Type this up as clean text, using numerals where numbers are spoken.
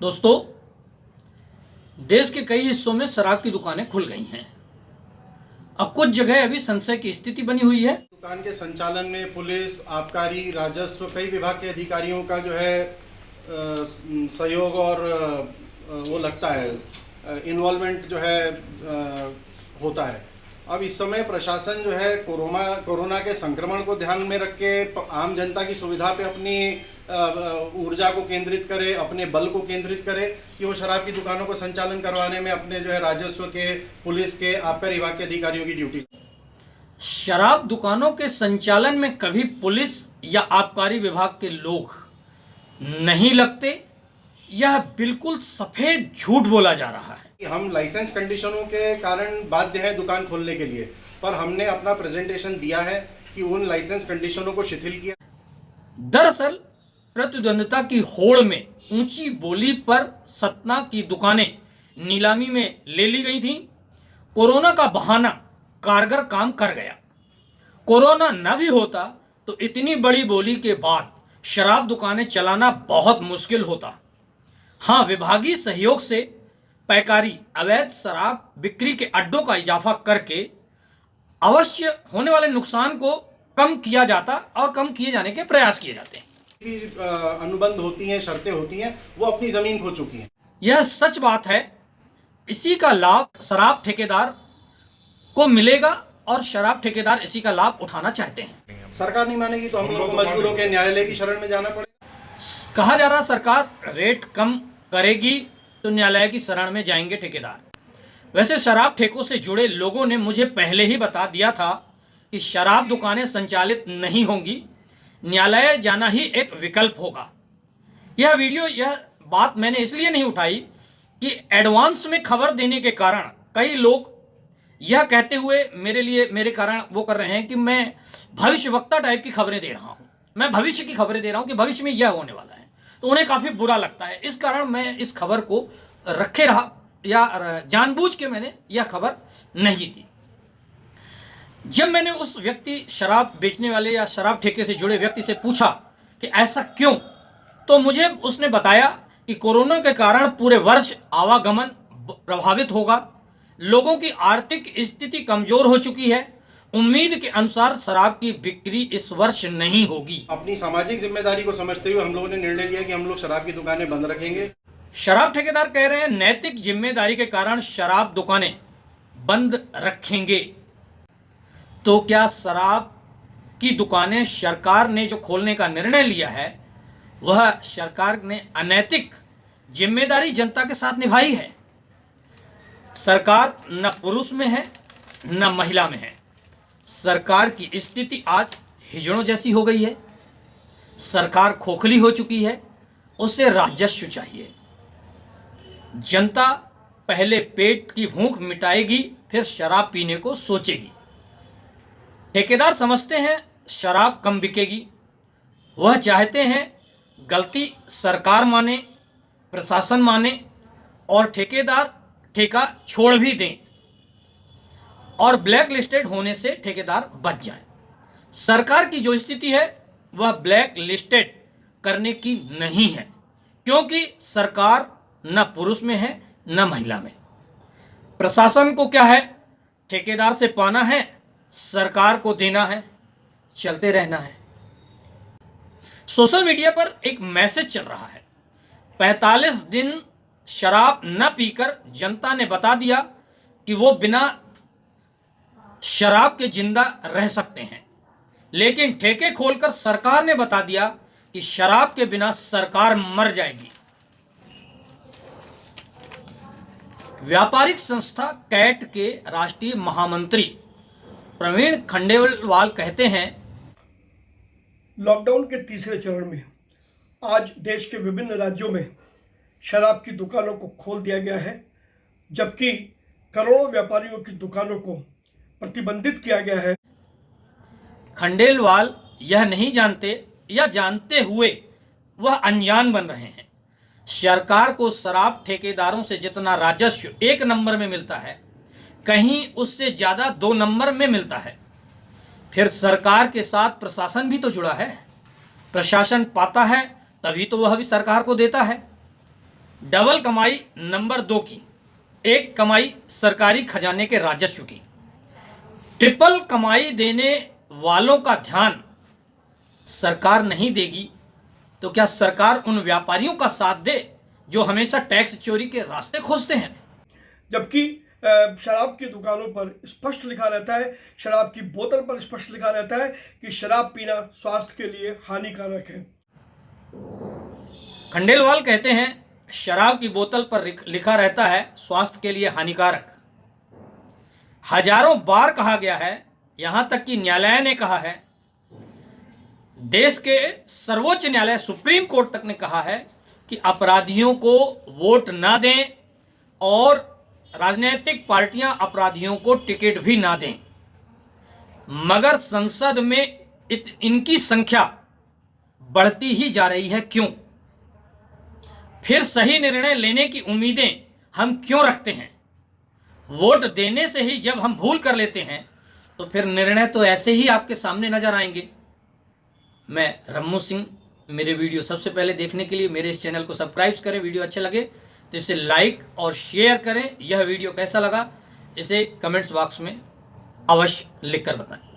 दोस्तों, देश के कई हिस्सों में शराब की दुकानें खुल गई हैं। अब कुछ जगह अभी संशय की स्थिति बनी हुई है। दुकान के संचालन में पुलिस, आबकारी, राजस्व, कई विभाग के अधिकारियों का जो है सहयोग और वो लगता है इन्वॉल्वमेंट जो है होता है। अब इस समय प्रशासन जो है कोरोना के संक्रमण को ध्यान में रख के आम जनता की सुविधा पे अपनी ऊर्जा को केंद्रित करे, अपने बल को केंद्रित करे कि वो शराब की दुकानों को संचालन करवाने में अपने जो है राजस्व के, पुलिस के, आबकारी विभाग के अधिकारियों की ड्यूटी। शराब दुकानों के संचालन में कभी पुलिस या आबकारी विभाग के लोग नहीं लगते, यह बिल्कुल सफेद झूठ बोला जा रहा है। हम लाइसेंस कंडीशनों के कारण बाध्य है दुकान खोलने के लिए, पर हमने अपना प्रेजेंटेशन दिया है कि उन लाइसेंस कंडीशनों को शिथिल किया। दरअसल प्रतिद्वंद्विता की होड़ में ऊंची बोली पर सतना की दुकानें नीलामी में ले ली गई थीं। कोरोना का बहाना कारगर काम कर गया। कोरोना न भी होता तो इतनी बड़ी बोली के बाद शराब दुकानें चलाना बहुत मुश्किल होता। हाँ, विभागीय सहयोग से पैकारी, अवैध शराब बिक्री के अड्डों का इजाफा करके अवश्य होने वाले नुकसान को कम किया जाता और कम किए जाने के प्रयास किए जाते हैं। अनुबंध होती हैं, शर्तें होती हैं, वो अपनी जमीन खो चुकी हैं। यह सच बात है। इसी का लाभ शराब ठेकेदार को मिलेगा और शराब ठेकेदार इसी का लाभ उठाना चाहते हैं। सरकार नहीं मानेगी तो हम लोगों को मजबूर होकर न्यायालय की शरण में जाना पड़ेगा। कहा जा रहा सरकार रेट कम करेगी तो न्यायालय की शरण में जाएंगे ठेकेदार। वैसे शराब ठेकों से जुड़े लोगों ने मुझे पहले ही बता दिया था कि शराब दुकानें संचालित नहीं होंगी, न्यायालय जाना ही एक विकल्प होगा। यह बात मैंने इसलिए नहीं उठाई कि एडवांस में खबर देने के कारण कई लोग यह कहते हुए मेरे कारण वो कर रहे हैं कि मैं भविष्यवक्ता टाइप की खबरें दे रहा हूँ, मैं भविष्य की खबरें दे रहा हूँ कि भविष्य में यह होने वाला है, तो उन्हें काफ़ी बुरा लगता है। इस कारण मैं इस खबर को रखे रहा या जानबूझ के मैंने यह खबर नहीं दी। जब मैंने उस व्यक्ति, शराब बेचने वाले या शराब ठेके से जुड़े व्यक्ति से पूछा कि ऐसा क्यों, तो मुझे उसने बताया कि कोरोना के कारण पूरे वर्ष आवागमन प्रभावित होगा, लोगों की आर्थिक स्थिति कमजोर हो चुकी है, उम्मीद के अनुसार शराब की बिक्री इस वर्ष नहीं होगी। अपनी सामाजिक जिम्मेदारी को समझते हुए हम लोगों ने निर्णय लिया कि हम लोग शराब की दुकानें बंद रखेंगे। शराब ठेकेदार कह रहे हैं नैतिक जिम्मेदारी के कारण शराब दुकानें बंद रखेंगे। तो क्या शराब की दुकानें सरकार ने जो खोलने का निर्णय लिया है वह सरकार ने अनैतिक जिम्मेदारी जनता के साथ निभाई है? सरकार न पुरुष में है न महिला में है। सरकार की स्थिति आज हिजड़ों जैसी हो गई है। सरकार खोखली हो चुकी है, उसे राजस्व चाहिए। जनता पहले पेट की भूख मिटाएगी, फिर शराब पीने को सोचेगी। ठेकेदार समझते हैं शराब कम बिकेगी, वह चाहते हैं गलती सरकार माने, प्रशासन माने और ठेकेदार ठेका छोड़ भी दें और ब्लैक लिस्टेड होने से ठेकेदार बच जाए। सरकार की जो स्थिति है वह ब्लैक लिस्टेड करने की नहीं है, क्योंकि सरकार न पुरुष में है न महिला में। प्रशासन को क्या है, ठेकेदार से पाना है, सरकार को देना है, चलते रहना है। सोशल मीडिया पर एक मैसेज चल रहा है। 45 दिन शराब न पीकर जनता ने बता दिया कि वो बिना शराब के जिंदा रह सकते हैं, लेकिन ठेके खोलकर सरकार ने बता दिया कि शराब के बिना सरकार मर जाएगी। व्यापारिक संस्था कैट के राष्ट्रीय महामंत्री प्रवीण खंडेलवाल कहते हैं, लॉकडाउन के तीसरे चरण में आज देश के विभिन्न राज्यों में शराब की दुकानों को खोल दिया गया है, जबकि करोड़ों व्यापारियों की दुकानों को प्रतिबंधित किया गया है। खंडेलवाल यह नहीं जानते या जानते हुए वह अनजान बन रहे हैं। सरकार को शराब ठेकेदारों से जितना राजस्व 1 नंबर में मिलता है, कहीं उससे ज़्यादा 2 नंबर में मिलता है। फिर सरकार के साथ प्रशासन भी तो जुड़ा है। प्रशासन पाता है तभी तो वह भी सरकार को देता है। डबल कमाई नंबर 2 की, एक कमाई सरकारी खजाने के राजस्व की। ट्रिपल कमाई देने वालों का ध्यान सरकार नहीं देगी तो क्या सरकार उन व्यापारियों का साथ दे जो हमेशा टैक्स चोरी के रास्ते खोजते हैं? जबकि शराब की दुकानों पर स्पष्ट लिखा रहता है, शराब की बोतल पर स्पष्ट लिखा रहता है कि शराब पीना स्वास्थ्य के लिए हानिकारक है। खंडेलवाल कहते हैं शराब की बोतल पर लिखा रहता है स्वास्थ्य के लिए हानिकारक। हजारों बार कहा गया है, यहां तक कि न्यायालय ने कहा है, देश के सर्वोच्च न्यायालय सुप्रीम कोर्ट तक ने कहा है कि अपराधियों को वोट ना दें और राजनीतिक पार्टियां अपराधियों को टिकट भी ना दें। मगर संसद में इनकी संख्या बढ़ती ही जा रही है, क्यों? फिर सही निर्णय लेने की उम्मीदें हम क्यों रखते हैं? वोट देने से ही जब हम भूल कर लेते हैं तो फिर निर्णय तो ऐसे ही आपके सामने नजर आएंगे। मैं रम्मू सिंह, मेरे वीडियो सबसे पहले देखने के लिए मेरे इस चैनल को सब्सक्राइब करें। वीडियो अच्छे लगे तो इसे लाइक और शेयर करें। यह वीडियो कैसा लगा इसे कमेंट्स बॉक्स में अवश्य लिखकर बताएं।